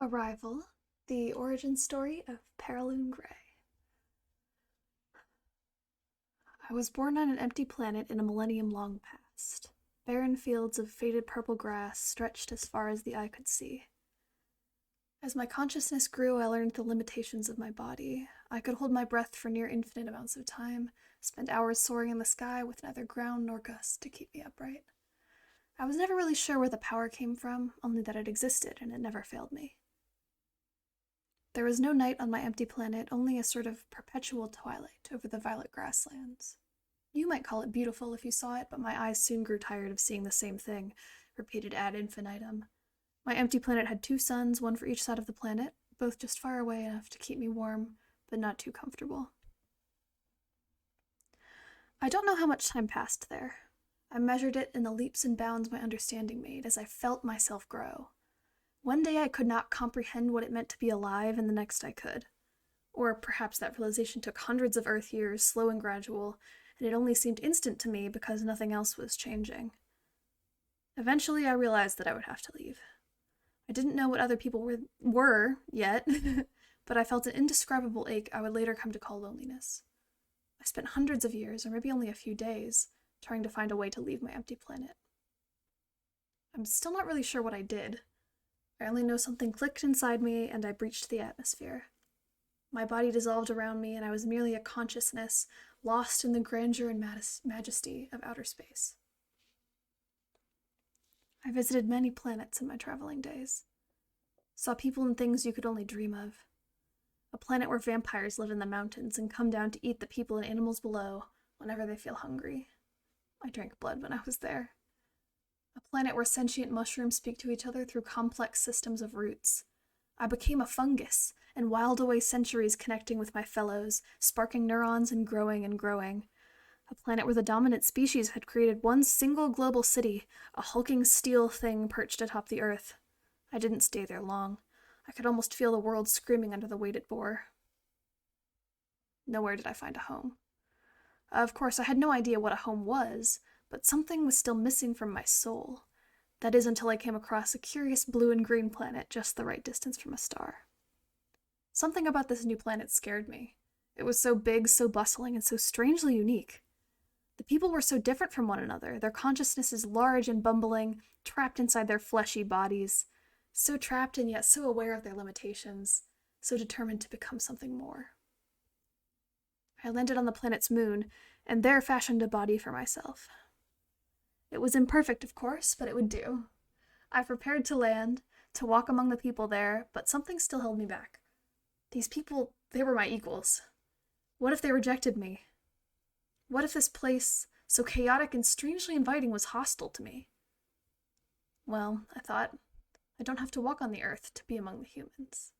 Arrival, the origin story of Perilune Graeai. I was born on an empty planet in a millennium long past. Barren fields of faded purple grass stretched as far as the eye could see. As my consciousness grew, I learned the limitations of my body. I could hold my breath for near infinite amounts of time, spend hours soaring in the sky with neither ground nor gust to keep me upright. I was never really sure where the power came from, only that it existed and it never failed me. There was no night on my empty planet, only a sort of perpetual twilight over the violet grasslands. You might call it beautiful if you saw it, but my eyes soon grew tired of seeing the same thing, repeated ad infinitum. My empty planet had two suns, one for each side of the planet, both just far away enough to keep me warm, but not too comfortable. I don't know how much time passed there. I measured it in the leaps and bounds my understanding made as I felt myself grow. One day I could not comprehend what it meant to be alive, and the next I could. Or perhaps that realization took hundreds of Earth years, slow and gradual, and it only seemed instant to me because nothing else was changing. Eventually I realized that I would have to leave. I didn't know what other people were yet, but I felt an indescribable ache I would later come to call loneliness. I spent hundreds of years, or maybe only a few days, trying to find a way to leave my empty planet. I'm still not really sure what I did. I only know something clicked inside me, and I breached the atmosphere. My body dissolved around me, and I was merely a consciousness, lost in the grandeur and majesty of outer space. I visited many planets in my traveling days. Saw people and things you could only dream of. A planet where vampires live in the mountains and come down to eat the people and animals below whenever they feel hungry. I drank blood when I was there. A planet where sentient mushrooms speak to each other through complex systems of roots. I became a fungus and whiled away centuries connecting with my fellows, sparking neurons and growing and growing. A planet where the dominant species had created one single global city, a hulking steel thing perched atop the earth. I didn't stay there long. I could almost feel the world screaming under the weight it bore. Nowhere did I find a home. Of course, I had no idea what a home was, but something was still missing from my soul. That is, until I came across a curious blue and green planet just the right distance from a star. Something about this new planet scared me. It was so big, so bustling, and so strangely unique. The people were so different from one another, their consciousnesses large and bumbling, trapped inside their fleshy bodies. So trapped and yet so aware of their limitations, so determined to become something more. I landed on the planet's moon, and there fashioned a body for myself. It was imperfect, of course, but it would do. I prepared to land, to walk among the people there, but something still held me back. These people, they were my equals. What if they rejected me? What if this place, so chaotic and strangely inviting, was hostile to me? Well, I thought, I don't have to walk on the earth to be among the humans.